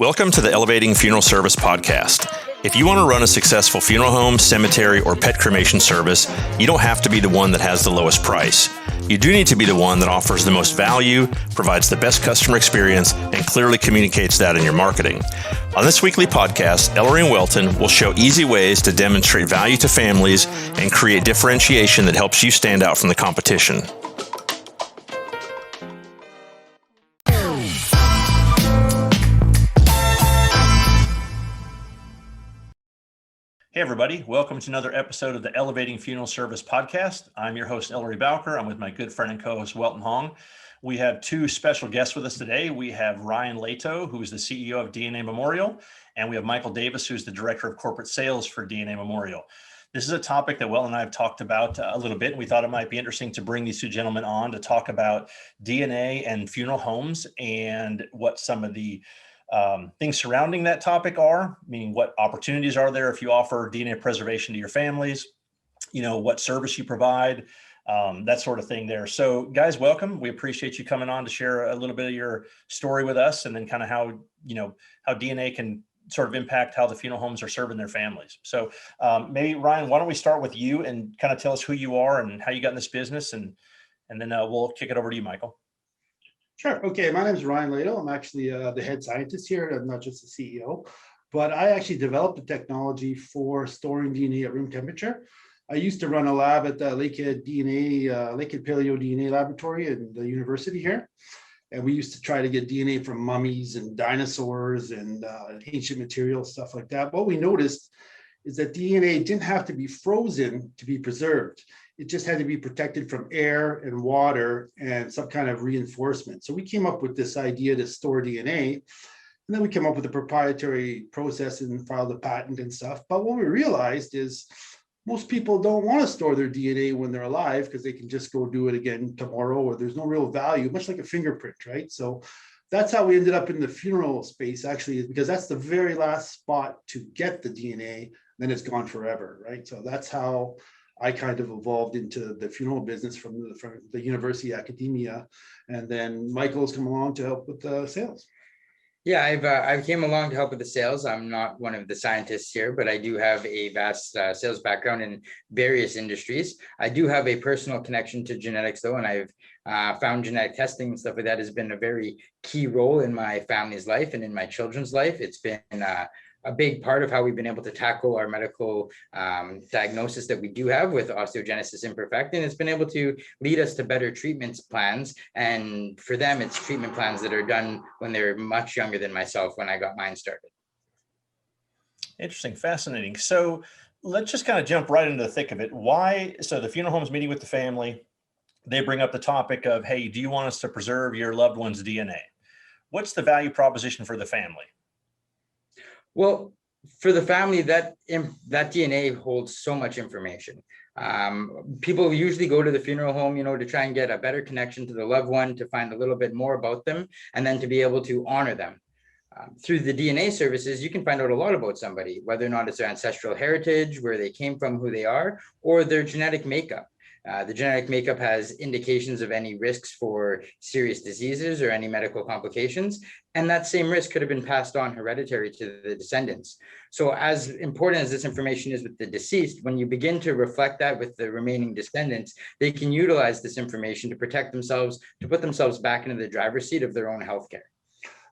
Welcome to the Elevating Funeral Service podcast. If you want to run a successful funeral home, cemetery, or pet cremation service, you don't have to be the one that has the lowest price. You do need to be the one that offers the most value, provides the best customer experience, and clearly communicates that in your marketing. On this weekly podcast, Ellery and Welton will show easy ways to demonstrate value to families and create differentiation that helps you stand out from the competition. Hey everybody, welcome to another episode of the Elevating Funeral Service podcast. I'm your host, Ellery Bowker. I'm with my good friend and co-host, Welton Hong. We have two special guests with us today. We have Ryan Lato, who is the CEO of DNA Memorial, and we have Michael Davis, who's the Director of Corporate Sales for DNA Memorial. This is a topic that Welton and I have talked about a little bit, and we thought it might be interesting to bring these two gentlemen on to talk about DNA and funeral homes and what some of the things surrounding that topic are, meaning what opportunities are there if you offer DNA preservation to your families, what service you provide, that sort of thing there. So guys, welcome. We appreciate you coming on to share a little bit of your story with us and then kind of how DNA can sort of impact how the funeral homes are serving their families. So maybe Ryan, why don't we start with you and kind of tell us who you are and how you got in this business, and then we'll kick it over to you, Michael. Sure. Okay. My name is Ryan Lato. I'm actually the head scientist here. I'm not just the CEO, but I actually developed the technology for storing DNA at room temperature. I used to run a lab at the Lakehead Paleo DNA laboratory in the university here. And we used to try to get DNA from mummies and dinosaurs and ancient materials, stuff like that. What we noticed is that DNA didn't have to be frozen to be preserved. It just had to be protected from air and water and some kind of reinforcement. So we came up with this idea to store DNA, and then we came up with a proprietary process and filed a patent and stuff. But what we realized is most people don't want to store their DNA when they're alive because they can just go do it again tomorrow, or there's no real value, much like a fingerprint, right? So that's how we ended up in the funeral space, actually, is because that's the very last spot to get the DNA, then it's gone forever, right? So that's how I kind of evolved into the funeral business from the university academia, and then Michael's come along to help with the sales. Yeah, I came along to help with the sales. I'm not one of the scientists here, but I do have a vast sales background in various industries. I do have a personal connection to genetics, though, and I've found genetic testing and stuff like that has been a very key role in my family's life and in my children's life. It's been a big part of how we've been able to tackle our medical diagnosis that we do have with osteogenesis imperfecta, and it's been able to lead us to better treatment plans. And for them, it's treatment plans that are done when they're much younger than myself when I got mine started. Interesting, fascinating. So let's just kind of jump right into the thick of it. So the funeral home's meeting with the family. They bring up the topic of, hey, do you want us to preserve your loved one's DNA? What's the value proposition for the family? Well, for the family, that DNA holds so much information. People usually go to the funeral home, to try and get a better connection to the loved one, to find a little bit more about them, and then to be able to honor them. Through the DNA services, you can find out a lot about somebody, whether or not it's their ancestral heritage, where they came from, who they are, or their genetic makeup. The genetic makeup has indications of any risks for serious diseases or any medical complications, and that same risk could have been passed on hereditary to the descendants. So as important as this information is with the deceased, when you begin to reflect that with the remaining descendants, they can utilize this information to protect themselves, to put themselves back into the driver's seat of their own healthcare.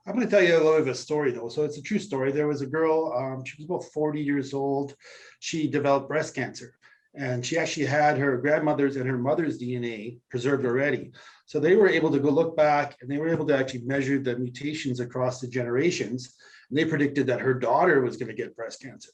I'm going to tell you a little bit of a story, though. So it's a true story. There was a girl, she was about 40 years old. She developed breast cancer. And she actually had her grandmother's and her mother's DNA preserved already. So they were able to go look back, and they were able to actually measure the mutations across the generations. And they predicted that her daughter was going to get breast cancer.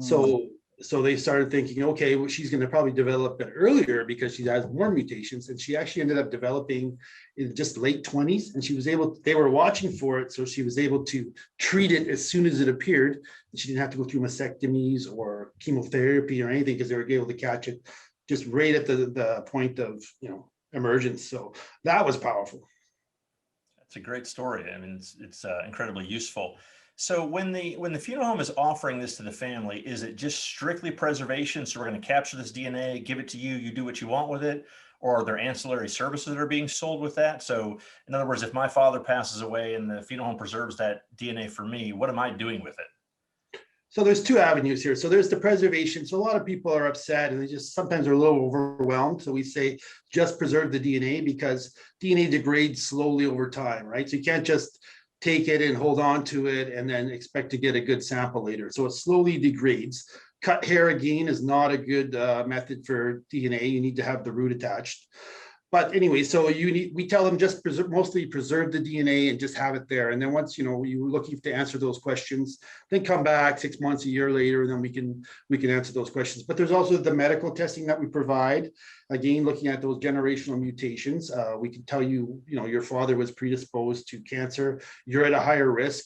Mm-hmm. So they started thinking, okay, well, she's going to probably develop it earlier because she has more mutations. And she actually ended up developing in just late 20s. And they were watching for it. So she was able to treat it as soon as it appeared. And she didn't have to go through mastectomies or chemotherapy or anything, because they were able to catch it just right at the point of, emergence. So that was powerful. That's a great story. I mean, it's incredibly useful. So when the funeral home is offering this to the family, is it just strictly preservation? So we're going to capture this DNA, give it to you, you do what you want with it? or are there ancillary services that are being sold with that? So in other words, if my father passes away and the funeral home preserves that DNA for me, what am I doing with it? So there's two avenues here. So there's the preservation. So a lot of people are upset and they just sometimes are a little overwhelmed. So we say just preserve the DNA because DNA degrades slowly over time, right? So you can't just take it and hold on to it and then expect to get a good sample later. So it slowly degrades. Cut hair again is not a good method for DNA. You need to have the root attached. But anyway, so we tell them just mostly preserve the DNA and just have it there. And then once you're looking to answer those questions, then come back 6 months, a year later, and then we can answer those questions. But there's also the medical testing that we provide. Again, looking at those generational mutations, we can tell your father was predisposed to cancer. You're at a higher risk.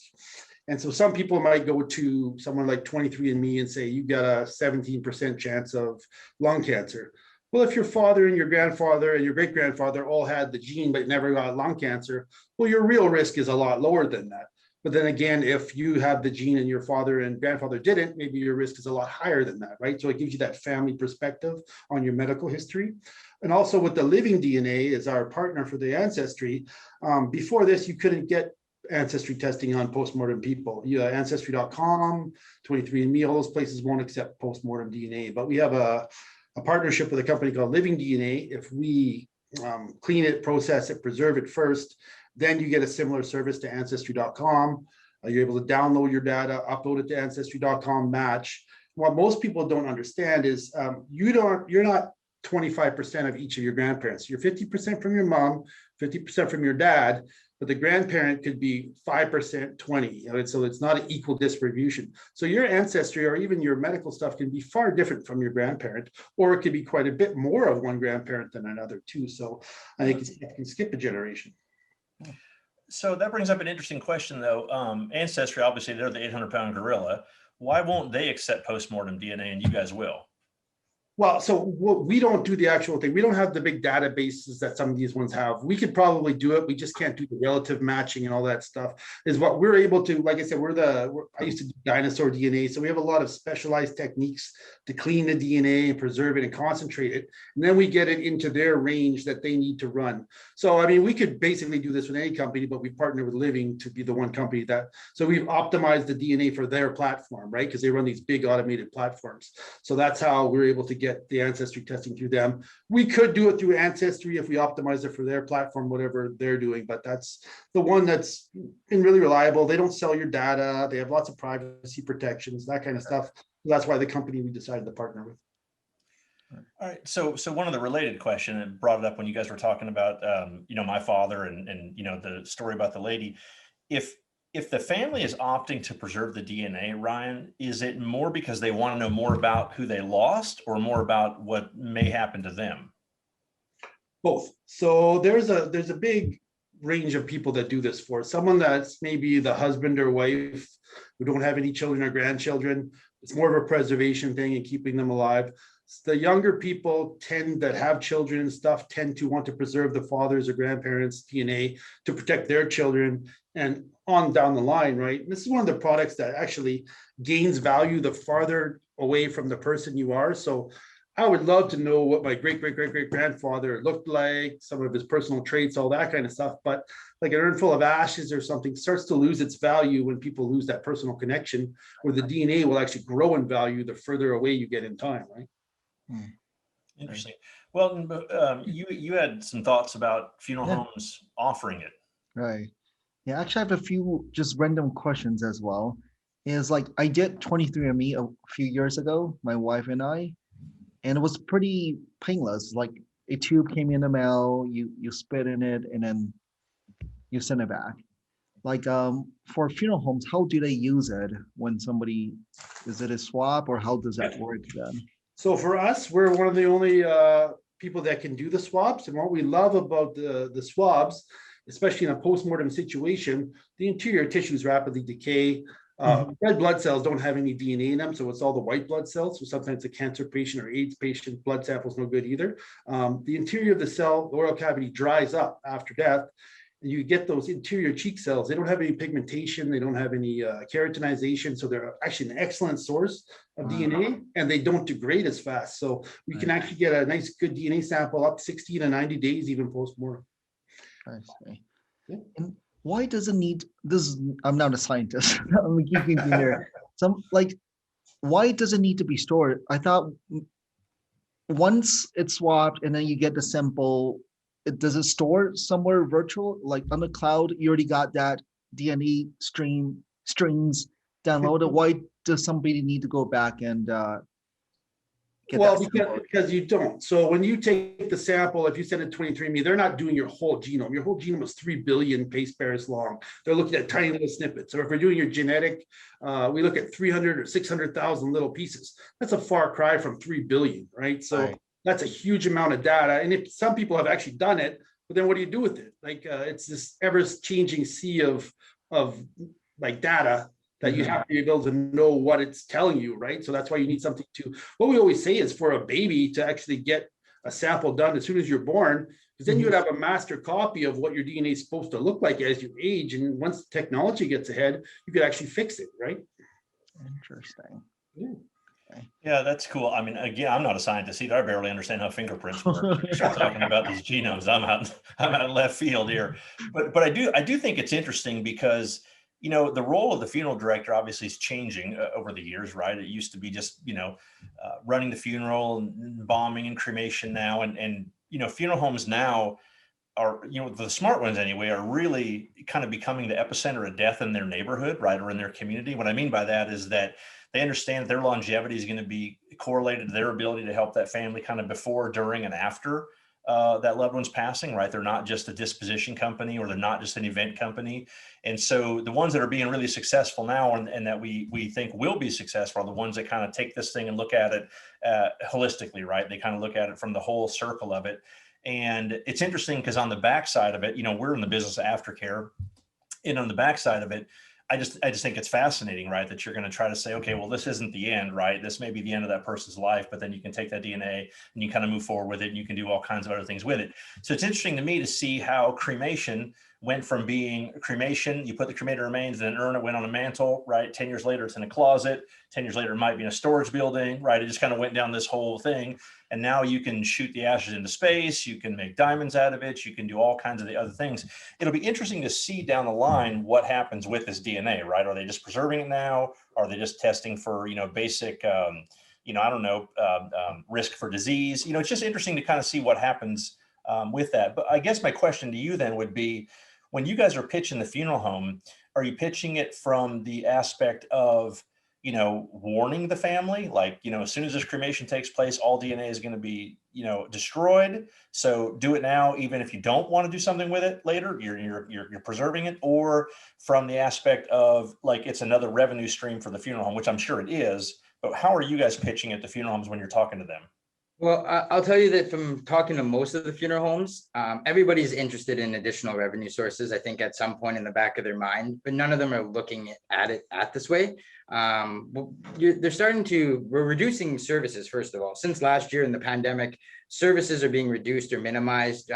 And so some people might go to someone like 23andMe and say, you've got a 17% chance of lung cancer. Well, if your father and your grandfather and your great grandfather all had the gene but never got lung cancer, well, your real risk is a lot lower than that. But then again, if you have the gene and your father and grandfather didn't, maybe your risk is a lot higher than that, right? So it gives you that family perspective on your medical history. And also with the living DNA as our partner for the Ancestry, before this, you couldn't get ancestry testing on postmortem people. Ancestry.com, 23andMe, all those places won't accept postmortem DNA. But we have a partnership with a company called Living DNA. If we clean it, process it, preserve it first, then you get a similar service to Ancestry.com. You're able to download your data, upload it to Ancestry.com, match. What most people don't understand is you're not 25% of each of your grandparents. You're 50% from your mom, 50% from your dad, but the grandparent could be 5%, 20. So it's not an equal distribution. So your ancestry or even your medical stuff can be far different from your grandparent, or it could be quite a bit more of one grandparent than another too. So I think it can skip a generation. So that brings up an interesting question though. Ancestry, obviously they're the 800-pound gorilla. Why won't they accept postmortem DNA and you guys will? Well, so we don't do the actual thing. We don't have the big databases that some of these ones have. We could probably do it. We just can't do the relative matching and all that stuff. Is what we're able to. Like I said, I used to do dinosaur DNA, so we have a lot of specialized techniques to clean the DNA and preserve it and concentrate it, and then we get it into their range that they need to run. So I mean, we could basically do this with any company, but we partner with Living to be the one company that. So we've optimized the DNA for their platform, right? Because they run these big automated platforms. So that's how we're able to get the ancestry testing through them. We could do it through Ancestry if we optimize it for their platform, whatever they're doing, but that's the one that's been really reliable. They don't sell your data. They have lots of privacy protections, that kind of stuff. That's why the company we decided to partner with. All right. So one of the related question, and brought it up when you guys were talking about, my father and the story about the lady. If the family is opting to preserve the DNA, Ryan, is it more because they want to know more about who they lost or more about what may happen to them? Both. So there's a big range of people that do this for someone that's maybe the husband or wife who don't have any children or grandchildren. It's more of a preservation thing and keeping them alive. The younger people that have children and stuff tend to want to preserve the father's or grandparents' DNA to protect their children and on down the line, right? And this is one of the products that actually gains value the farther away from the person you are. So I would love to know what my great-great-great-great-grandfather looked like, some of his personal traits, all that kind of stuff. But like an urn full of ashes or something starts to lose its value when people lose that personal connection, where the DNA will actually grow in value the further away you get in time, right? Interesting. Well, you had some thoughts about funeral homes offering it. Right. Yeah, actually, I have a few just random questions as well. Is like I did 23andMe a few years ago, my wife and I, and it was pretty painless. Like a tube came in the mail, you spit in it, and then you send it back. Like for funeral homes, how do they use it when somebody, is it a swap or how does that work then? So for us, we're one of the only people that can do the swabs. And what we love about the swabs, especially in a postmortem situation, the interior tissues rapidly decay. Red blood cells don't have any DNA in them, so it's all the white blood cells. So sometimes a cancer patient or AIDS patient blood sample is no good either. The interior of the cell, the oral cavity, dries up after death. and you get those interior cheek cells. They don't have any pigmentation. They don't have any keratinization. So they're actually an excellent source of Wow. DNA, and they don't degrade as fast. So we can Right. actually get a nice, good DNA sample up 60 to 90 days, even post-mortem. I see. Yeah. And why does it need this? I'm not a scientist. I'm keeping there. Why does it need to be stored? I thought once it's swapped and then you get the sample, does it store somewhere virtual, like on the cloud? You already got that DNA strings downloaded. Why does somebody need to go back and get Well, that sample? because you don't. So when you take the sample, if you send it 23andMe, they're not doing your whole genome. Your whole genome is 3 billion base pairs long. They're looking at tiny little snippets. So if we're doing your genetic, we look at 300 or 600,000 little pieces. That's a far cry from 3 billion, right? So Right. that's a huge amount of data. And if some people have actually done it, but then what do you do with it? Like it's this ever-changing sea of like data that you have to be able to know what it's telling you, right? So that's why you need something to, what we always say is for a baby to actually get a sample done as soon as you're born, because then you would have a master copy of what your DNA is supposed to look like as you age. And once technology gets ahead, you could actually fix it, right? Interesting. Yeah. Yeah, that's cool. I mean, again, I'm not a scientist either. I barely understand how fingerprints work. You start talking about these genomes. I'm out of left field here. But I do think it's interesting because, you know, the role of the funeral director obviously is changing over the years, right? It used to be just, you know, running the funeral and bombing and cremation now. And, you know, funeral homes now are, you know, the smart ones anyway, are really kind of becoming the epicenter of death in their neighborhood, right? Or in their community. What I mean by that is that they understand that their longevity is going to be correlated to their ability to help that family kind of before, during, and after that loved one's passing, right? They're not just a disposition company, or they're not just an event company. And so the ones that are being really successful now and that we think will be successful are the ones that kind of take this thing and look at it holistically, right? They kind of look at it from the whole circle of it. And it's interesting because on the backside of it, you know, we're in the business of aftercare, and on the backside of it, I just think it's fascinating, right? That you're going to try to say, okay, well, this isn't the end, right? This may be the end of that person's life, but then you can take that DNA and you kind of move forward with it, and you can do all kinds of other things with it. So it's interesting to me to see how cremation went from being cremation, you put the cremated remains in an urn, it went on a mantle, right? 10 years later, it's in a closet. 10 years later, it might be in a storage building, right? It just kind of went down this whole thing. And now you can shoot the ashes into space. You can make diamonds out of it. You can do all kinds of the other things. It'll be interesting to see down the line what happens with this DNA, right? Are they just preserving it now? Are they just testing for, you know, basic, you know, I don't know, risk for disease? You know, it's just interesting to kind of see what happens with that. But I guess my question to you then would be, when you guys are pitching the funeral home, are you pitching it from the aspect of, you know, warning the family, like, you know, as soon as this cremation takes place, all DNA is going to be, you know, destroyed. So do it now, even if you don't want to do something with it later, you're preserving it? Or from the aspect of like, it's another revenue stream for the funeral home, which I'm sure it is, but how are you guys pitching it to funeral homes when you're talking to them? Well, I'll tell you that from talking to most of the funeral homes, everybody's interested in additional revenue sources, I think at some point in the back of their mind, but none of them are looking at it this way. We're reducing services, first of all. Since last year in the pandemic, services are being reduced or minimized.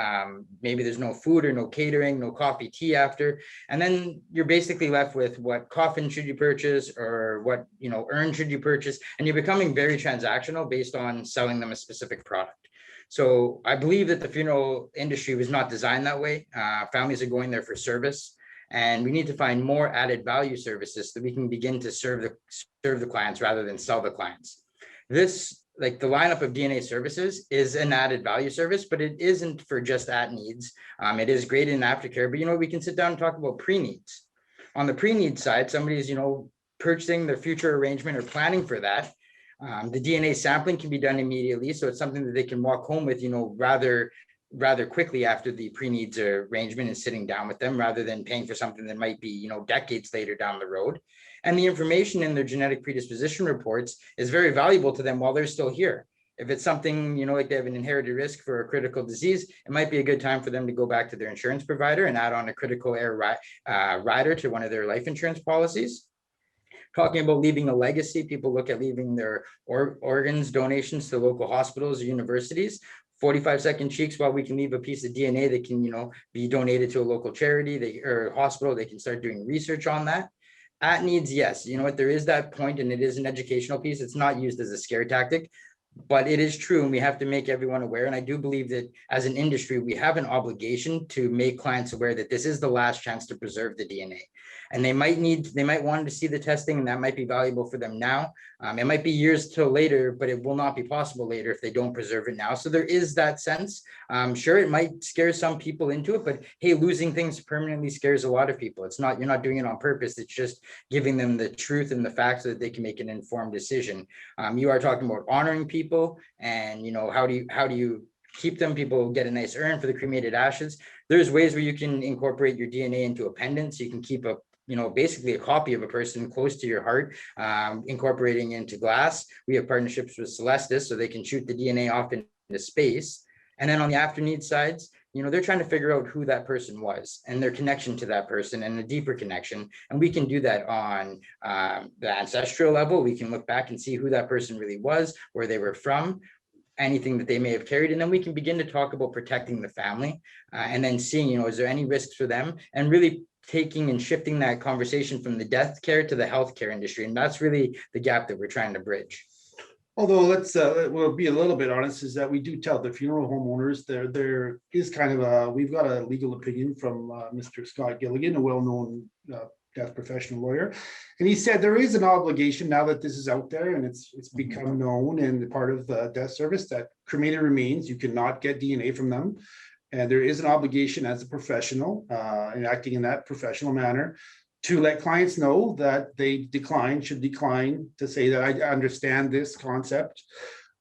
Maybe there's no food or no catering, no coffee, tea after. And then you're basically left with what coffin should you purchase, or what, you know, urn should you purchase? And you're becoming very transactional based on selling them a specific product. So I believe that the funeral industry was not designed that way. Families are going there for service. And we need to find more added value services so that we can begin to serve the clients rather than sell the clients. This, like the lineup of DNA services, is an added value service, but it isn't for just at needs. It is great in aftercare, but you know, we can sit down and talk about pre-needs. On the pre-need side, somebody's, you know, purchasing their future arrangement or planning for that. The DNA sampling can be done immediately, so it's something that they can walk home with, you know, rather quickly after the pre-needs arrangement and sitting down with them, rather than paying for something that might be, you know, decades later down the road. And the information in their genetic predisposition reports is very valuable to them while they're still here. If it's something, you know, like they have an inherited risk for a critical disease, it might be a good time for them to go back to their insurance provider and add on a critical care rider to one of their life insurance policies. Talking about leaving a legacy, people look at leaving their organs, donations to local hospitals or universities. 45-second cheeks, while we can leave a piece of DNA that can, be donated to a local charity or hospital. They can start doing research on that. At needs, yes, you know what, there is that point, and it is an educational piece. It's not used as a scare tactic, but it is true, and we have to make everyone aware. And I do believe that as an industry, we have an obligation to make clients aware that this is the last chance to preserve the DNA. And they might want to see the testing, and that might be valuable for them now. It might be years till later, but it will not be possible later if they don't preserve it now. So there is that sense. Sure, it might scare some people into it, but hey, losing things permanently scares a lot of people. It's not, you're not doing it on purpose. It's just giving them the truth and the facts so that they can make an informed decision. You are talking about honoring people, and how do you keep them? People get a nice urn for the cremated ashes. There's ways where you can incorporate your DNA into a pendant, so you can keep basically a copy of a person close to your heart, incorporating into glass. We have partnerships with Celestis, so they can shoot the DNA off into space. And then on the after need sides, they're trying to figure out who that person was and their connection to that person, and a deeper connection. And we can do that on the ancestral level. We can look back and see who that person really was, where they were from, anything that they may have carried. And then we can begin to talk about protecting the family, and then seeing, is there any risks for them, and really taking and shifting that conversation from the death care to the healthcare industry. And that's really the gap that we're trying to bridge. Although we'll be a little bit honest, is that we do tell the funeral homeowners there is kind of we've got a legal opinion from Mr. Scott Gilligan, a well-known death professional lawyer, and he said there is an obligation now that this is out there and it's become known and part of the death service that cremated remains, you cannot get DNA from them. And there is an obligation as a professional and acting in that professional manner to let clients know that they should decline to say that I understand this concept.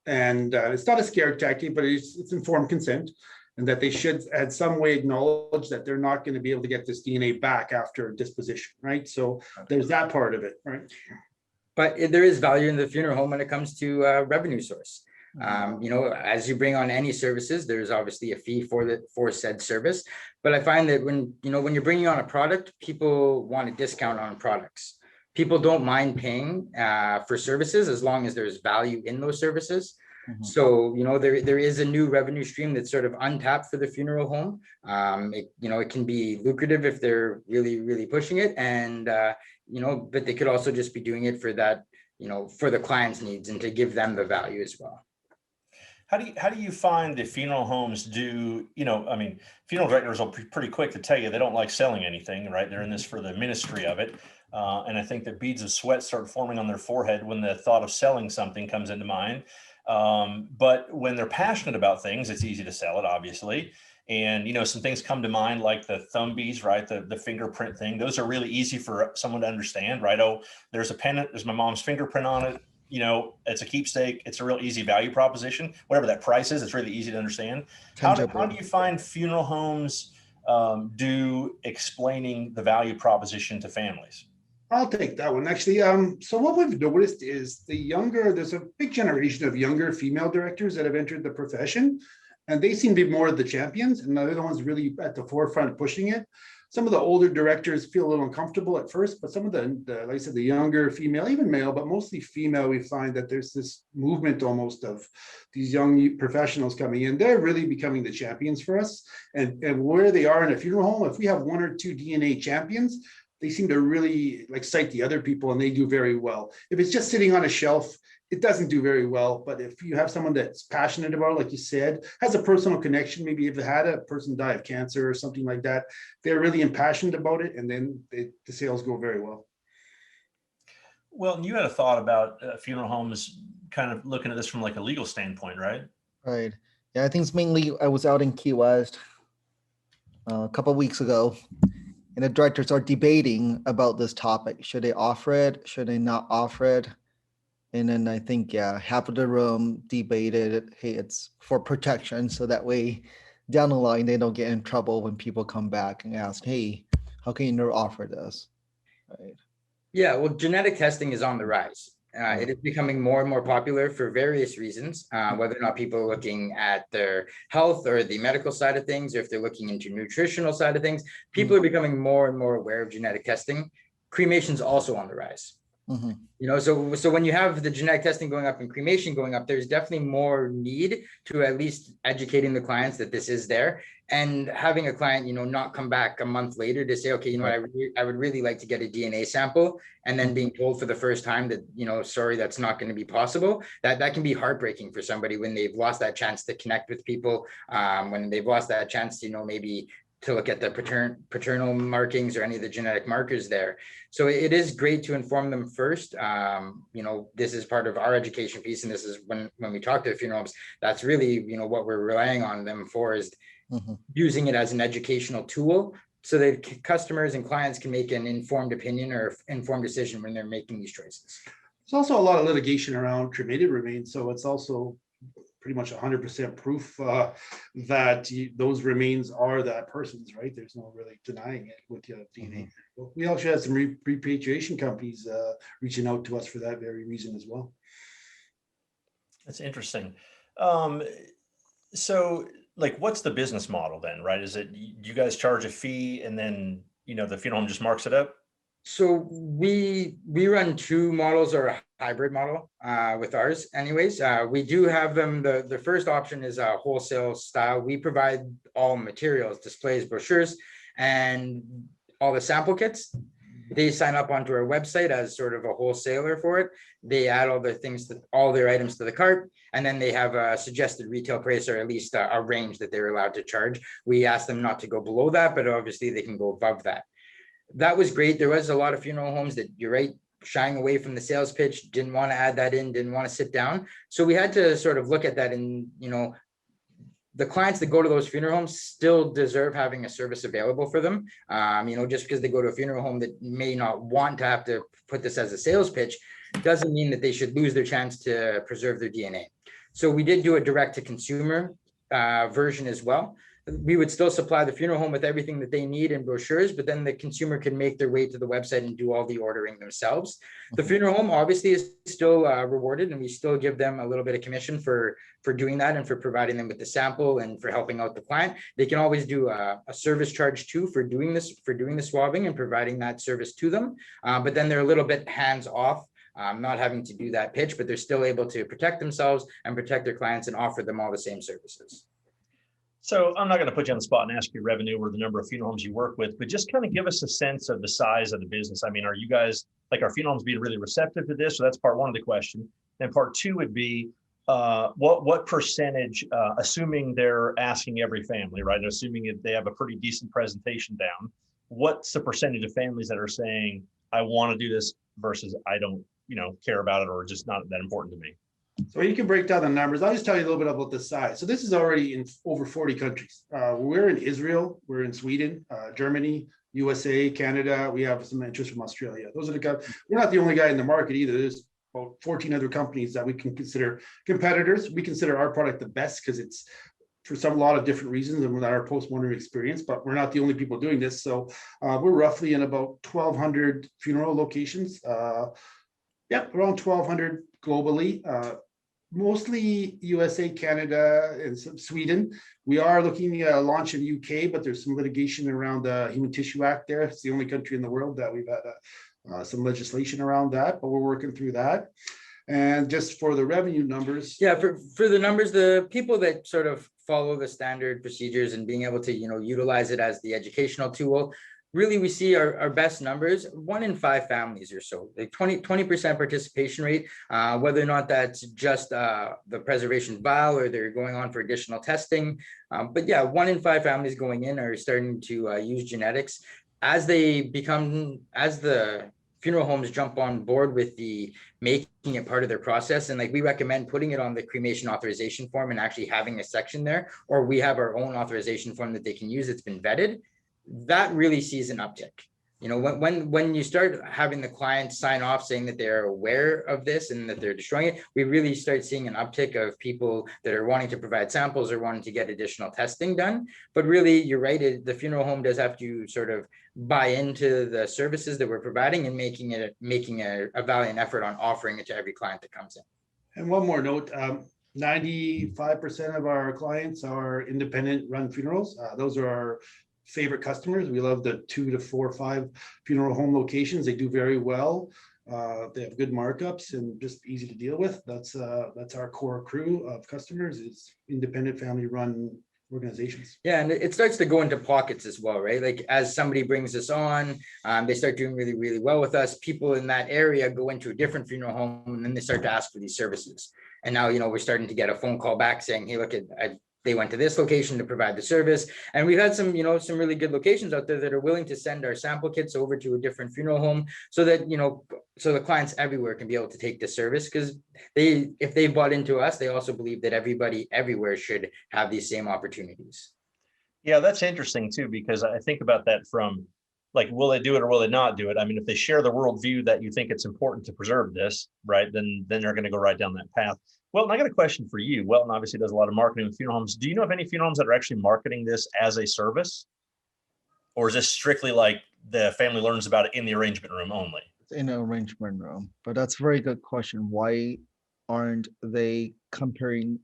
And it's not a scare tactic, but it's informed consent, and that they should at some way acknowledge that they're not going to be able to get this DNA back after disposition, right? So there's that part of it, right? But there is value in the funeral home when it comes to revenue source. As you bring on any services, there's obviously a fee for said service. But I find that when you're bringing on a product, people want a discount on products. People don't mind paying for services as long as there's value in those services. Mm-hmm. So, there is a new revenue stream that's sort of untapped for the funeral home. It can be lucrative if they're really, really pushing it. And, but they could also just be doing it for that, for the client's needs and to give them the value as well. How do you find the funeral homes do, funeral directors will be pretty quick to tell you they don't like selling anything, right? They're in this for the ministry of it. And I think that beads of sweat start forming on their forehead when the thought of selling something comes into mind. But when they're passionate about things, it's easy to sell it, obviously. And, some things come to mind like the thumb beads, right? The fingerprint thing. Those are really easy for someone to understand, right? Oh, there's a pendant, there's my mom's fingerprint on it. It's a keepsake. It's a real easy value proposition. Whatever that price is, it's really easy to understand. How do you find funeral homes do explaining the value proposition to families? I'll take that one. Actually, so what we've noticed is there's a big generation of younger female directors that have entered the profession, and they seem to be more of the champions, and they're the ones really at the forefront pushing it. Some of the older directors feel a little uncomfortable at first, but some of the like I said, the younger female, even male, but mostly female, we find that there's this movement almost of these young professionals coming in. They're really becoming the champions for us. And where they are in a funeral home, if we have one or two DNA champions, they seem to really cite the other people, and they do very well. If it's just sitting on a shelf, it doesn't do very well. But if you have someone that's passionate about it, like you said, has a personal connection, maybe if they had a person die of cancer or something like that, they're really impassioned about it, and then the sales go very well. Well, and you had a thought about funeral homes kind of looking at this from a legal standpoint, right? Right. Yeah, I think it's mainly, I was out in Key West a couple of weeks ago, and the directors are debating about this topic. Should they offer it? Should they not offer it? And then I think, half of the room debated, hey, it's for protection. So that way down the line, they don't get in trouble when people come back and ask, hey, how can you not offer this? Right. Yeah, well, genetic testing is on the rise. It is becoming more and more popular for various reasons, whether or not people are looking at their health or the medical side of things, or if they're looking into nutritional side of things. People are becoming more and more aware of genetic testing. Cremation's also on the rise. Mhm. You know, so when you have the genetic testing going up and cremation going up, there's definitely more need to at least educating the clients that this is there, and having a client, you know, not come back a month later to say, okay, you know what, I would really like to get a DNA sample, and then being told for the first time that, you know, sorry, that's not going to be possible. That can be heartbreaking for somebody when they've lost that chance to connect with people, when they've lost that chance to, you know, maybe to look at the paternal markings or any of the genetic markers there. So it is great to inform them first. You know, this is part of our education piece, and this is when we talk to the funeral homes, that's really, you know, what we're relying on them for, is using it as an educational tool so that customers and clients can make an informed opinion or informed decision when they're making these choices. There's also a lot of litigation around cremated remains, so it's also pretty much 100% proof that those remains are that person's, right? There's no really denying it with DNA. We also had some repatriation companies reaching out to us for that very reason as well. That's interesting. So like, what's the business model then, right? Is it, you guys charge a fee and then, you know, the funeral home just marks it up? So we run two models, or a hybrid model with ours anyways. We do have them, the first option is a wholesale style. We provide all materials, displays, brochures, and all the sample kits. They sign up onto our website as sort of a wholesaler for it. They add all their things, all their items to the cart, and then they have a suggested retail price, or at least a range that they're allowed to charge. We ask them not to go below that, but obviously they can go above that. That was great. There was a lot of funeral homes that, you're right, shying away from the sales pitch, didn't want to add that in, didn't want to sit down. So we had to sort of look at that, and, you know, the clients that go to those funeral homes still deserve having a service available for them. You know, just because they go to a funeral home that may not want to have to put this as a sales pitch doesn't mean that they should lose their chance to preserve their DNA. So we did do a direct to consumer version as well. We would still supply the funeral home with everything that they need in brochures, but then the consumer can make their way to the website and do all the ordering themselves. The funeral home obviously is still rewarded, and we still give them a little bit of commission for doing that, and for providing them with the sample, and for helping out the client. They can always do a service charge too for doing the swabbing and providing that service to them. But then they're a little bit hands off, not having to do that pitch, but they're still able to protect themselves and protect their clients and offer them all the same services. So I'm not going to put you on the spot and ask your revenue or the number of funeral homes you work with, but just kind of give us a sense of the size of the business. I mean, are you guys, like, are funeral homes being really receptive to this? So that's part one of the question. Then part two would be, what percentage, assuming they're asking every family, right? Assuming they have a pretty decent presentation down, what's the percentage of families that are saying, I want to do this, versus I don't, you know, care about it, or just not that important to me? So you can break down the numbers. I'll just tell you a little bit about the size. So this is already in over 40 countries. We're in Israel, we're in Sweden, Germany, USA, Canada. We have some interest from Australia. Those are the guys. We're not the only guy in the market either. There's about 14 other companies that we can consider competitors. We consider our product the best because it's, for a lot of different reasons, and with our postmortem experience, but we're not the only people doing this. So we're roughly in about 1,200 funeral locations. Around 1,200 globally. Mostly USA, Canada, and some Sweden. We are looking at a launch in UK, but there's some litigation around the Human Tissue Act there. It's the only country in the world that we've had some legislation around that, but we're working through that. And just for the revenue numbers. Yeah, for the numbers, the people that sort of follow the standard procedures and being able to, you know, utilize it as the educational tool, really, we see our best numbers, 1 in 5 families or so, like 20% participation rate, whether or not that's just the preservation vial or they're going on for additional testing. But yeah, 1 in 5 families going in are starting to use genetics. As the funeral homes jump on board with the making it part of their process, and like, we recommend putting it on the cremation authorization form and actually having a section there, or we have our own authorization form that they can use, it's been vetted. That really sees an uptick. You know, when you start having the clients sign off saying that they're aware of this and that they're destroying it, we really start seeing an uptick of people that are wanting to provide samples or wanting to get additional testing done. But really, you're right, the funeral home does have to sort of buy into the services that we're providing and making a valiant effort on offering it to every client that comes in. And one more note, 95% of our clients are independent run funerals. Those are our favorite customers. We love the 2 to 4 or 5 funeral home locations. They do very well. They have good markups and just easy to deal with. That's our core crew of customers, is independent family run organizations. Yeah, and it starts to go into pockets as well, right? Like as somebody brings us on, they start doing really, really well with us. People in that area go into a different funeral home, and then they start to ask for these services. And now, we're starting to get a phone call back saying, "Hey, look, they went to this location to provide the service." And we've had some, some really good locations out there that are willing to send our sample kits over to a different funeral home so that, so the clients everywhere can be able to take the service, because if they bought into us, they also believe that everybody everywhere should have these same opportunities. Yeah, that's interesting too, because I think about that from like, will they do it or will they not do it? I mean, if they share the worldview that you think it's important to preserve this, right, then they're going to go right down that path. Welton, I got a question for you. Welton obviously does a lot of marketing with funeral homes. Do you know of any funeral homes that are actually marketing this as a service? Or is this strictly like the family learns about it in the arrangement room only? In an arrangement room, but that's a very good question. Why aren't they comparing?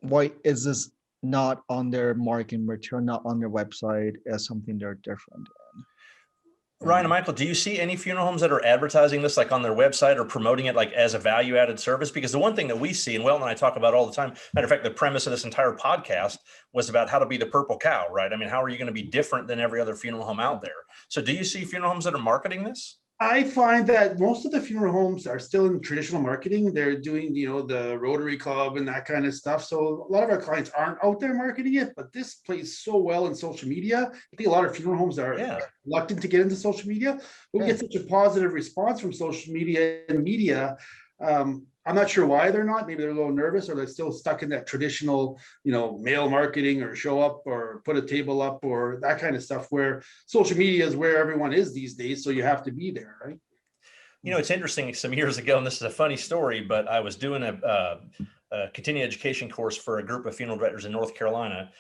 Why is this not on their marketing material, not on their website as something they're different in? Ryan and Michael, do you see any funeral homes that are advertising this like on their website or promoting it like as a value added service? Because the one thing that we see, and Welton and I talk about all the time, matter of fact, the premise of this entire podcast was about how to be the purple cow, right? I mean, how are you going to be different than every other funeral home out there? So do you see funeral homes that are marketing this? I find that most of the funeral homes are still in traditional marketing. They're doing, the Rotary Club and that kind of stuff. So a lot of our clients aren't out there marketing it, but this plays so well in social media. I think a lot of funeral homes are reluctant to get into social media. But we get such a positive response from social media and media. I'm not sure why they're not. Maybe they're a little nervous, or they're still stuck in that traditional, mail marketing or show up or put a table up or that kind of stuff, where social media is where everyone is these days. So you have to be there, right? It's interesting. Some years ago, and this is a funny story, but I was doing a continuing education course for a group of funeral directors in North Carolina.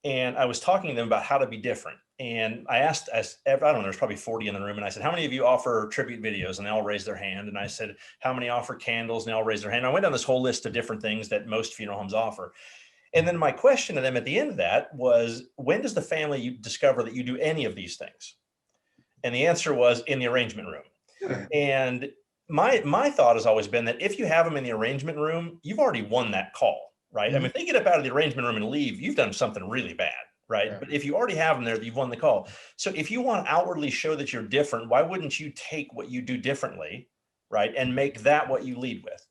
And I was talking to them about how to be different. And I asked, I don't know, there's probably 40 in the room. And I said, how many of you offer tribute videos? And they all raised their hand. And I said, how many offer candles? And they all raised their hand. And I went down this whole list of different things that most funeral homes offer. And then my question to them at the end of that was, when does the family discover that you do any of these things? And the answer was in the arrangement room. Yeah. And my thought has always been that if you have them in the arrangement room, you've already won that call. Right. Mm-hmm. I mean, if they get up out of the arrangement room and leave, you've done something really bad. Right. Yeah. But if you already have them there, you've won the call. So if you want to outwardly show that you're different, why wouldn't you take what you do differently? Right. And make that what you lead with.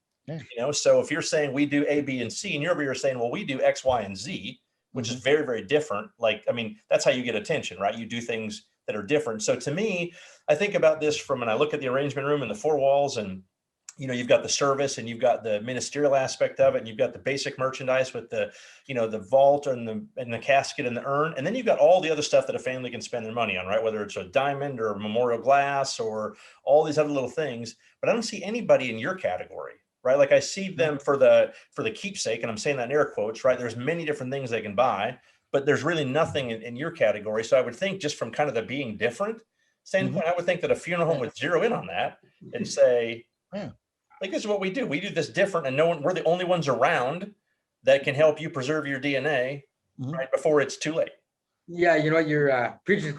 Yeah. So if you're saying we do A, B, and C, and you're over here saying, well, we do X, Y, and Z, which is very, very different. Like, I mean, that's how you get attention, right? You do things that are different. So to me, I think about this from when I look at the arrangement room and the four walls, and you've got the service and you've got the ministerial aspect of it, and you've got the basic merchandise with the, the vault and the casket and the urn. And then you've got all the other stuff that a family can spend their money on, right? Whether it's a diamond or memorial glass or all these other little things, but I don't see anybody in your category, right? Like I see them for the keepsake, and I'm saying that in air quotes, right? There's many different things they can buy, but there's really nothing in your category. So I would think just from kind of the being different standpoint, I would think that a funeral home would zero in on that and say, like, this is what we do. We do this different, and we're the only ones around that can help you preserve your DNA right before it's too late. Yeah, you're preaching.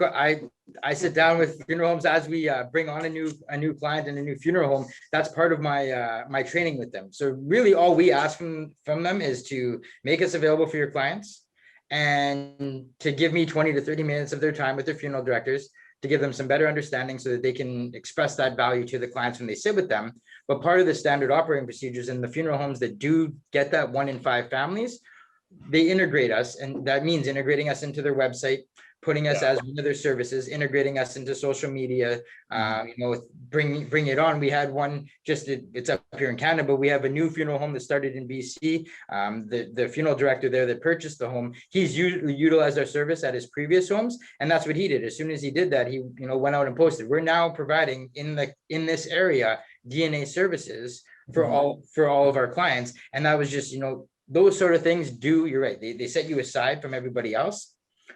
I sit down with funeral homes as we bring on a new client in a new funeral home. That's part of my my training with them. So really, all we ask from them is to make us available for your clients, and to give me 20 to 30 minutes of their time with their funeral directors to give them some better understanding so that they can express that value to the clients when they sit with them. But part of the standard operating procedures in the funeral homes that do get that 1 in 5 families, they integrate us. And that means integrating us into their website, putting us as one of their services, integrating us into social media, bring it on. We had one it's up here in Canada, but we have a new funeral home that started in BC. The funeral director there that purchased the home, he's utilized our service at his previous homes. And that's what he did. As soon as he did that, he went out and posted, we're now providing in this area DNA services for all of our clients. And that was just, those sort of things you're right. They set you aside from everybody else.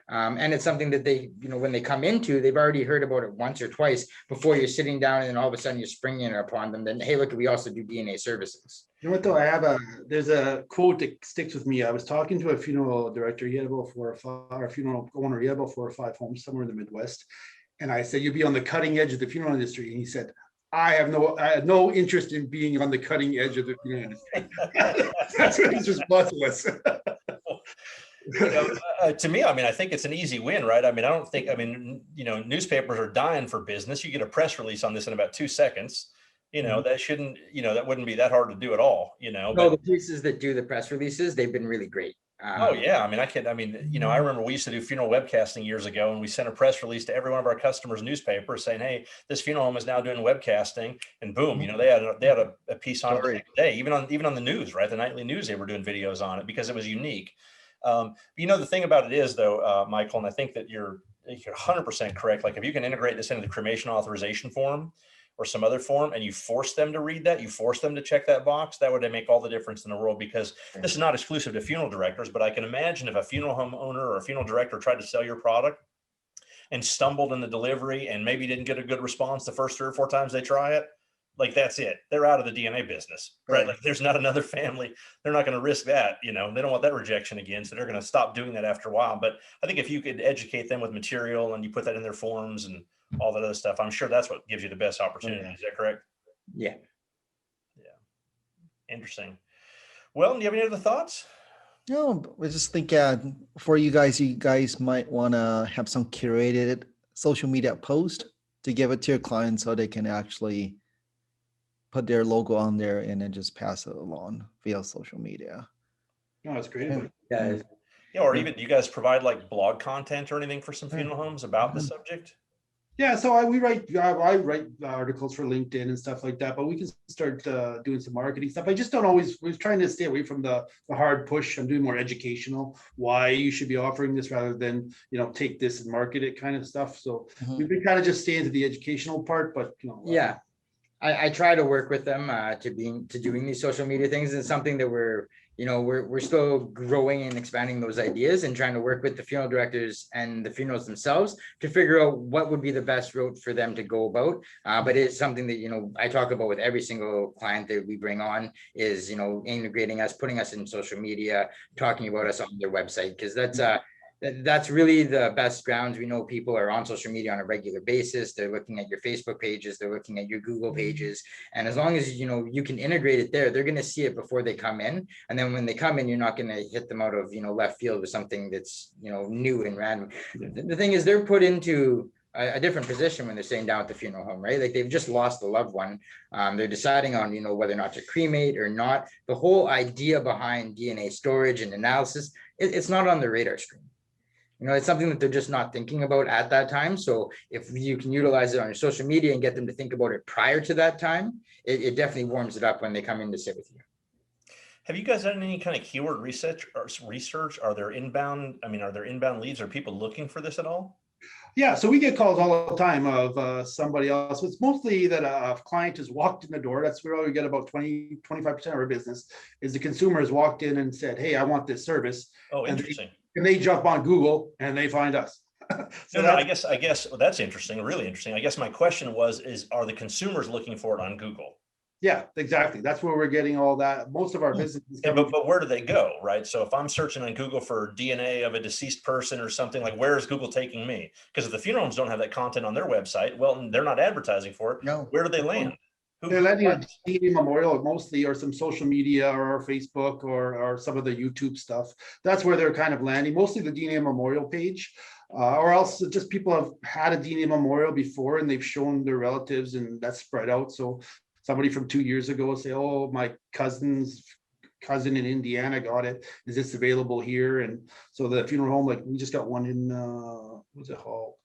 And it's something that they, when they come into, they've already heard about it once or twice before you're sitting down, and then all of a sudden you're springing upon them. Then, hey, look, we also do DNA services. You know what though? There's a quote that sticks with me. I was talking to a funeral director. He had about 4 or 5, or funeral owner. He had about 4 or 5 homes somewhere in the Midwest. And I said, you'd be on the cutting edge of the funeral industry. And he said, I had no interest in being on the cutting edge of the funeral industry. That's what his response was. To me, I mean, I think it's an easy win, right? I mean, I don't think, I mean, newspapers are dying for business. You get a press release on this in about 2 seconds. That shouldn't, that wouldn't be that hard to do at all, No, but the places that do the press releases, they've been really great. oh yeah, I mean, I remember we used to do funeral webcasting years ago, and we sent a press release to every one of our customers' newspapers saying, "Hey, this funeral home is now doing webcasting," and boom, they had a piece on it the next day, even on the news, right? The nightly news, they were doing videos on it because it was unique. The thing about it is, though, Michael, and I think that you're 100% correct. Like, if you can integrate this into the cremation authorization form or some other form, and you force them to read that, you force them to check that box, that would make all the difference in the world, because this is not exclusive to funeral directors, but I can imagine if a funeral home owner or a funeral director tried to sell your product and stumbled in the delivery and maybe didn't get a good response the first 3 or 4 times they try it, like, that's it. They're out of the DNA business, right? Like, there's not another family. They're not going to risk that. They don't want that rejection again. So they're going to stop doing that after a while. But I think if you could educate them with material and you put that in their forms and all that other stuff, I'm sure that's what gives you the best opportunity. Is that correct? Yeah. Interesting. Well, do you have any other thoughts? No, I just think for you guys might want to have some curated social media post to give it to your clients so they can actually put their logo on there and then just pass it along via social media. No, that's great. Yeah. Or even, do you guys provide like blog content or anything for some funeral homes about the subject? Yeah, so I write articles for LinkedIn and stuff like that, but we can start doing some marketing stuff. I just don't always, we're trying to stay away from the hard push. I'm doing more educational, why you should be offering this rather than, take this and market it kind of stuff. So we've been kind of just staying to the educational part, but Yeah, I try to work with them to doing these social media things. It's something that we're still growing and expanding those ideas and trying to work with the funeral directors and the funerals themselves to figure out what would be the best route for them to go about. But it's something that, I talk about with every single client that we bring on is, integrating us, putting us in social media, talking about us on their website, because that's really the best grounds. We know people are on social media on a regular basis. They're looking at your Facebook pages, they're looking at your Google pages. And as long as, you can integrate it there, they're going to see it before they come in. And then when they come in, you're not going to hit them out of, left field with something that's, new and random. The thing is, they're put into a different position when they're sitting down at the funeral home, right? Like, they've just lost a loved one. They're deciding on, whether or not to cremate or not. The whole idea behind DNA storage and analysis, it's not on the radar screen. It's something that they're just not thinking about at that time. So if you can utilize it on your social media and get them to think about it prior to that time, it definitely warms it up when they come in to sit with you. Have you guys done any kind of keyword research? Are there inbound leads? Are people looking for this at all? Yeah, so we get calls all the time of somebody else. It's mostly that a client has walked in the door. That's where we get about 20-25% of our business is the consumer has walked in and said, "Hey, I want this service." Oh, interesting. And they jump on Google and they find us. I guess that's interesting, really interesting. I guess my question are the consumers looking for it on Google? Yeah, exactly. That's where we're getting all that. Most of our business is but where do they go, right? So if I'm searching on Google for DNA of a deceased person or something, like, where is Google taking me? Because if the funeral homes don't have that content on their website, well, they're not advertising for it. No. Where do they land? They're landing on DNA Memorial mostly, or some social media, or Facebook, or some of the YouTube stuff. That's where they're kind of landing. Mostly the DNA Memorial page, or else just people have had a DNA Memorial before and they've shown their relatives, and that's spread out. So somebody from 2 years ago will say, "Oh, my cousin in Indiana got it. Is this available here?" And so the funeral home, like, we just got one in what's it called?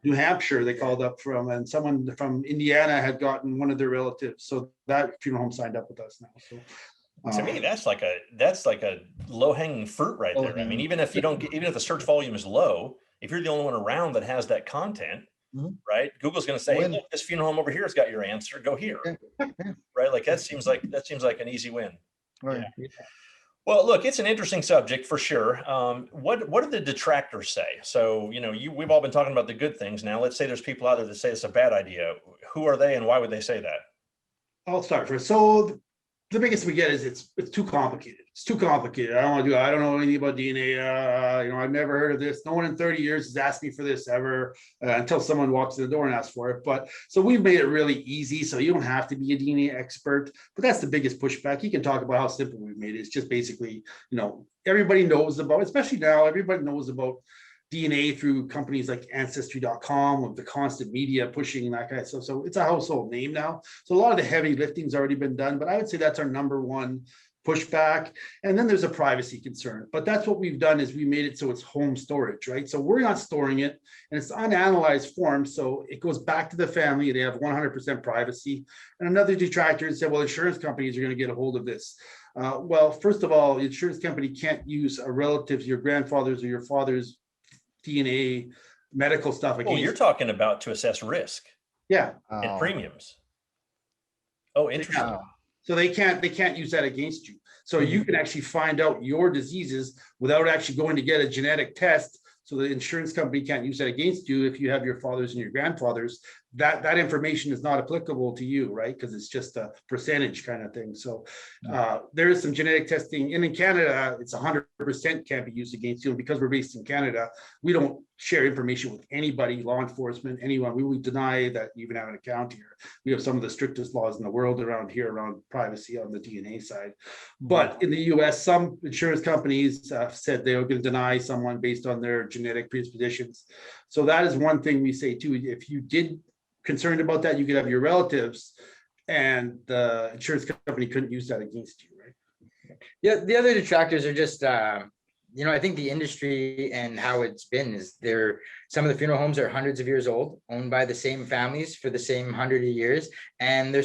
New Hampshire, they called up from, and someone from Indiana had gotten one of their relatives. So that funeral home signed up with us now. So to me, that's like a low hanging fruit right there. I mean, even if the search volume is low, if you're the only one around that has that content, right? Google's going to say, "Hey, look, this funeral home over here has got your answer. Go here." Right? Like, that seems like an easy win. Right. Yeah. Well, look, it's an interesting subject for sure. What do the detractors say? So, we've all been talking about the good things. Now, let's say there's people out there that say it's a bad idea. Who are they, and why would they say that? I'll start first. So the biggest we get is it's too complicated. It's too complicated. I don't want to do it. I don't know anything about DNA. I've never heard of this. No one in 30 years has asked me for this ever until someone walks in the door and asks for it. But so we've made it really easy. So you don't have to be a DNA expert, but that's the biggest pushback. You can talk about how simple we've made it. It's just basically, everybody knows about, especially now, everybody knows about DNA through companies like Ancestry.com with the constant media pushing that kind of stuff. So it's a household name now. So a lot of the heavy lifting's already been done, but I would say that's our number one pushback. And then there's a privacy concern, but that's what we've done is we made it so it's home storage, right? So we're not storing it and it's unanalyzed form. So it goes back to the family. They have 100% privacy. And another detractor said, well, insurance companies are going to get a hold of this. Well, first of all, the insurance company can't use a relative's, your grandfather's or your father's DNA medical stuff against. Oh, you're talking about to assess risk Yeah. and premiums. Oh, interesting. Yeah. So they can't use that against you. So you can actually find out your diseases without actually going to get a genetic test. So the insurance company can't use that against you if you have your fathers and your grandfathers. That information is not applicable to you, right? Because it's just a percentage kind of thing. So there is some genetic testing. And in Canada, it's 100% can't be used against you. Because we're based in Canada, we don't share information with anybody, law enforcement, anyone. We would deny that you even have an account here. We have some of the strictest laws in the world around here around privacy on the DNA side. But in the US, some insurance companies said they were going to deny someone based on their genetic predispositions. So that is one thing we say too. If you did concerned about that, you could have your relatives and the insurance company couldn't use that against you, right? Yeah, the other detractors are just, I think the industry and how it's been is some of the funeral homes are hundreds of years old, owned by the same families for the same 100 years. And they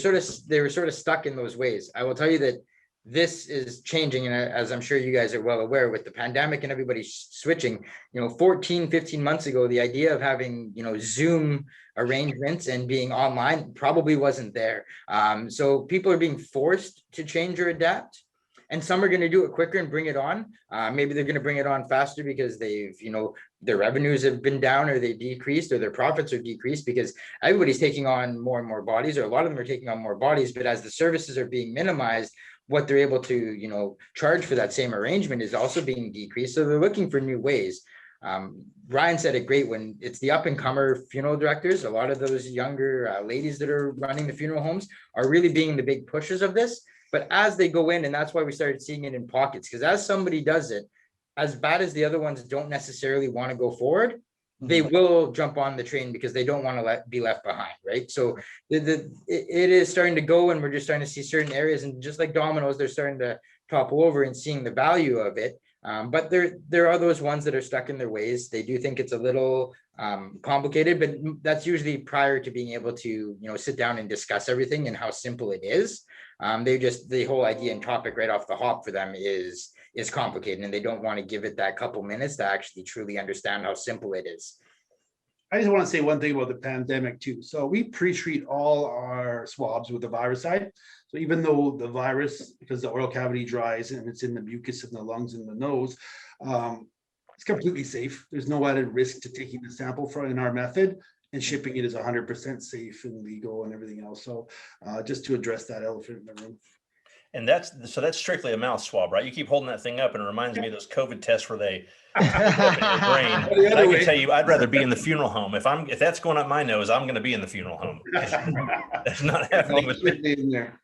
were sort of stuck in those ways. I will tell you that this is changing. And as I'm sure you guys are well aware with the pandemic and everybody switching, 14, 15 months ago, the idea of having, Zoom arrangements and being online probably wasn't there. So people are being forced to change or adapt. And some are going to do it quicker and bring it on. Maybe they're going to bring it on faster because they've, their revenues have been down or they decreased or their profits are decreased because everybody's taking on more and more bodies, or a lot of them are taking on more bodies. But as the services are being minimized, what they're able to, charge for that same arrangement is also being decreased. So they're looking for new ways. Ryan said it great when it's the up and comer funeral directors. A lot of those younger ladies that are running the funeral homes are really being the big pushers of this. But as they go in, and that's why we started seeing it in pockets, because as somebody does it, as bad as the other ones don't necessarily want to go forward, they will jump on the train because they don't want to be left behind, right? So it is starting to go, and we're just starting to see certain areas, and just like dominoes, they're starting to topple over and seeing the value of it. But there are those ones that are stuck in their ways. They do think it's a little complicated, but that's usually prior to being able to, sit down and discuss everything and how simple it is. The whole idea and topic right off the hop for them is complicated, and they don't want to give it that couple minutes to actually truly understand how simple it is. I just want to say one thing about the pandemic too. So we pre-treat all our swabs with the viricide. So even though the virus, because the oral cavity dries and it's in the mucus in the lungs and the nose, it's completely safe. There's no added risk to taking the sample in our method, and shipping it is 100% safe and legal and everything else. So just to address that elephant in the room. And that's strictly a mouth swab, right? You keep holding that thing up and it reminds me of those COVID tests where they open your brain. I can tell you, I'd rather be in the funeral home. If that's going up my nose, I'm going to be in the funeral home. That's not happening with me. In there.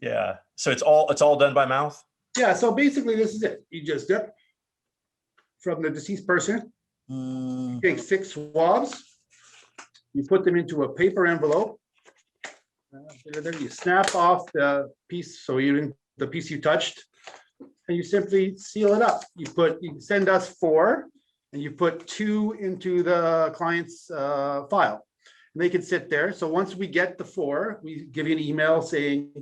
Yeah. So it's all done by mouth? Yeah. So basically this is it. You just dip from the deceased person, you take 6 swabs, you put them into a paper envelope. You snap off the piece, the piece you touched, and you simply seal it up. You send us 4, and you put 2 into the client's file, and they can sit there. So once we get the 4, we give you an email saying,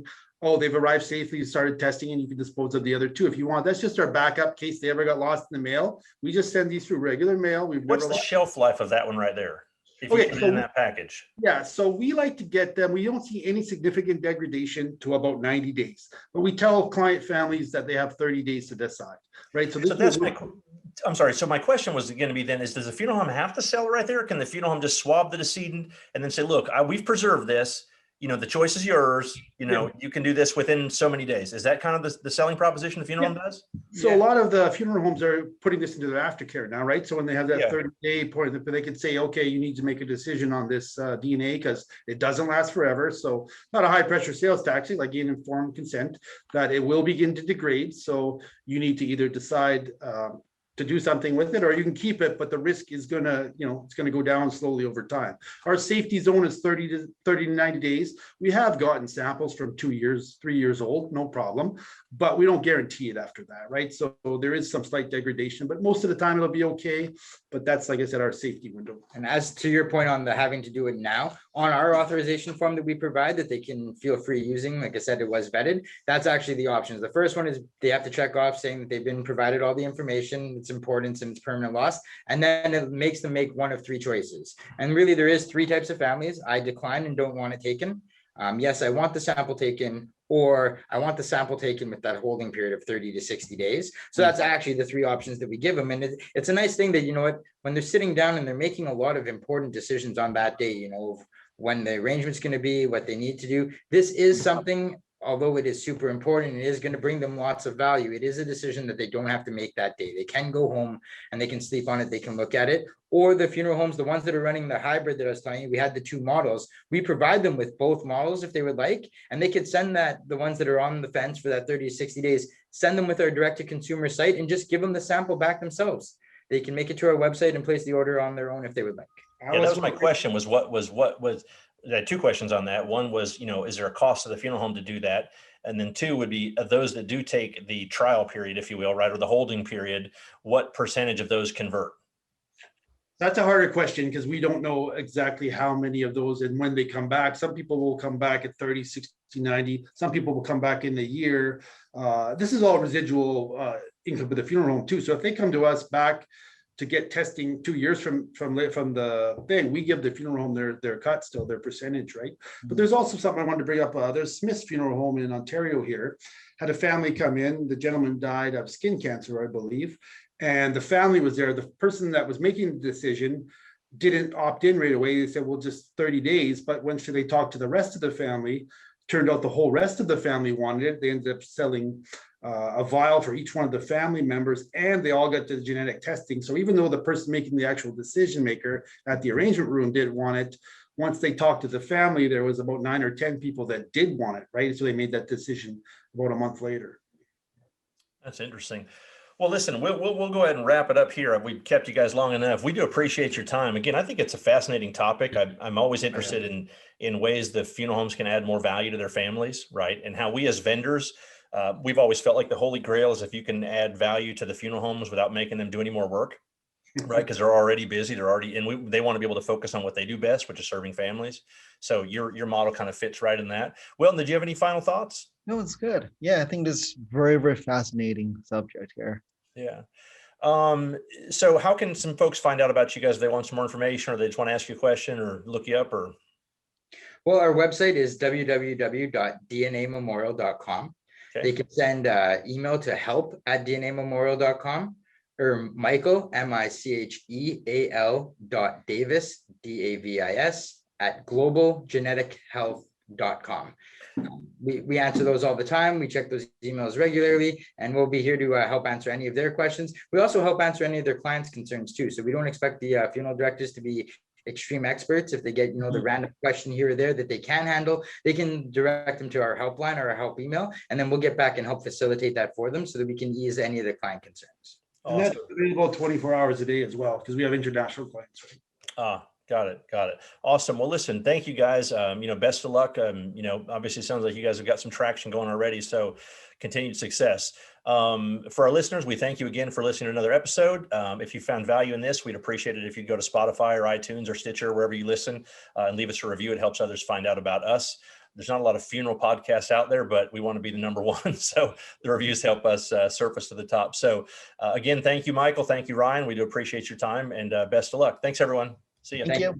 oh, they've arrived safely, you started testing, and you can dispose of the other 2 if you want. That's just our backup in case they ever got lost in the mail. We just send these through regular mail. What's the shelf life of that one right there? If you put it in that package. Yeah, so we like to get them. We don't see any significant degradation to about 90 days, but we tell client families that they have 30 days to decide, right? So that's I'm sorry. So my question was going to be then: does the funeral home have to sell it right there? Or can the funeral home just swab the decedent and then say, "Look, we've preserved this. the choice is yours, you can do this within so many days. Is that kind of the selling proposition the funeral home does? So a lot of the funeral homes are putting this into their aftercare now, right? So when they have that Yeah. 30-day point, they could say, okay, you need to make a decision on this DNA because it doesn't last forever. So not a high pressure sales tax, like gain informed consent, that it will begin to degrade. So you need to either decide to do something with it, or you can keep it, but the risk is gonna, it's gonna go down slowly over time. Our safety zone is 30 to 90 days. We have gotten samples from 2 years, 3 years old, no problem, but we don't guarantee it after that, right? So there is some slight degradation, but most of the time it'll be okay. But that's, like I said, our safety window. And as to your point on the having to do it now, on our authorization form that we provide that they can feel free using, like I said, it was vetted. That's actually the options. The first one is they have to check off saying that they've been provided all the information, its importance and its permanent loss. And then it makes them make one of 3 choices. And really there is 3 types of families. I decline and don't want it taken. Yes, I want the sample taken, or I want the sample taken with that holding period of 30 to 60 days. So that's actually the 3 options that we give them. And it's a nice thing that, when they're sitting down and they're making a lot of important decisions on that day, of when the arrangement's going to be, what they need to do. This is something, although it is super important, it is going to bring them lots of value. It is a decision that they don't have to make that day. They can go home and they can sleep on it. They can look at it. Or the funeral homes, the ones that are running the hybrid that I was telling you, we had the 2 models. We provide them with both models if they would like, and they could send the ones that are on the fence for that 30 to 60 days, send them with our direct to consumer site and just give them the sample back themselves. They can make it to our website and place the order on their own if they would like. Yeah, that was my question, was what was I had 2 questions on that. One was, is there a cost to the funeral home to do that? And then 2 would be those that do take the trial period, if you will, right, or the holding period, what percentage of those convert? That's a harder question because we don't know exactly how many of those and when they come back. Some people will come back at 30, 60, 90. Some people will come back in a year. This is all residual income with the funeral home too. So if they come to us back to get testing 2 years from the thing, we give the funeral home their cut still, their percentage, right? But there's also something I wanted to bring up. There's Smith's Funeral Home in Ontario here, had a family come in. The gentleman died of skin cancer, I believe. And the family was there. The person that was making the decision didn't opt in right away. They said, well, just 30 days. But when they talked to the rest of the family, turned out the whole rest of the family wanted it. They ended up selling a vial for each one of the family members, and they all got the genetic testing. So even though the person making the actual decision maker at the arrangement room didn't want it, once they talked to the family, there was about 9 or 10 people that did want it, right? So they made that decision about a month later. That's interesting. Well, listen, we'll go ahead and wrap it up here. We've kept you guys long enough. We do appreciate your time. Again, I think it's a fascinating topic. I'm always interested in ways the funeral homes can add more value to their families, right? And how we as vendors, we've always felt like the holy grail is if you can add value to the funeral homes without making them do any more work, right? Because they're already busy, they want to be able to focus on what they do best, which is serving families. So your model kind of fits right in that. Well, did you have any final thoughts? No, it's good. Yeah, I think this is very, very fascinating subject here. Yeah. So how can some folks find out about you guys if they want some more information, or they just want to ask you a question or look you up? Or Well, our website is www.dnamemorial.com. Okay. They can send email to help@dnamemorial.com, or Michael, MICHEAL.Davis, DAVIS, @globalgenetichealth.com. We answer those all the time. We check those emails regularly, and we'll be here to help answer any of their questions. We also help answer any of their clients' concerns too. So we don't expect the funeral directors to be extreme experts. If they get, the random question here or there that they can handle, they can direct them to our helpline or our help email, and then we'll get back and help facilitate that for them so that we can ease any of their client concerns. And that's available 24 hours a day as well, because we have international clients, right? Got it. Awesome. Well, listen, thank you guys. Best of luck. Obviously it sounds like you guys have got some traction going already. So continued success. For our listeners, we thank you again for listening to another episode. If you found value in this, we'd appreciate it if you'd go to Spotify or iTunes or Stitcher, wherever you listen, and leave us a review. It helps others find out about us. There's not a lot of funeral podcasts out there, but we want to be the number one. So the reviews help us surface to the top. So again, thank you, Michael. Thank you, Ryan. We do appreciate your time, and best of luck. Thanks, everyone. See you. Thank you.